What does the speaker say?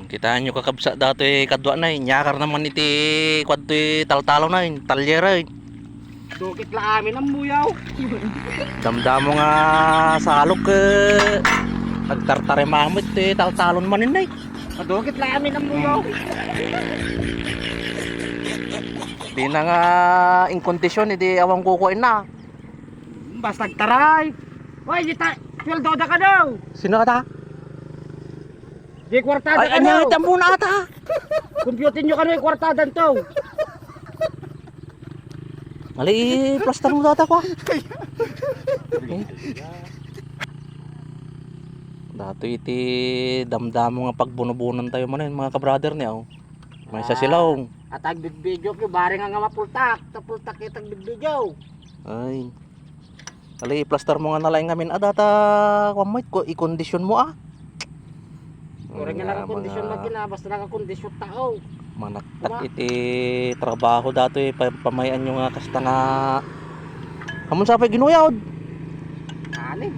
Kitaan nyo kakabsa dati kadwa na nyakar naman iti kwadto taltalo na talyera. Dukit la amin ang muyaw. Damdamo nga salok nagtartare mamit taltalon manin nay. Dukit la amin ang muyaw. Di na nga in kondisyon hindi awang kukuin na. Basta taray. Hoy, sweldo da ka daw. Sino ata? Di kwartada Ay ka anya daw. ita muna ata. Computin nyo kami kwartadan to. Mali plaster mo data ko. Dato iti damdamo nga pagbunubunan tayo manin mga ka-brother niya oh. May sa silaw. At ang video ko bari nga mapultak. Tapultak itang video. Ay. Mali plaster mo nga nalaing ngamin data kwamit ko i-condition mo ah. Kurang nga naka-kondisyon magina, basta naka-kondisyon tao. Manaktak iti trabaho dato pamayan nyo nga kasta nga. Hamon sa pa'y ginuyawd. Anin.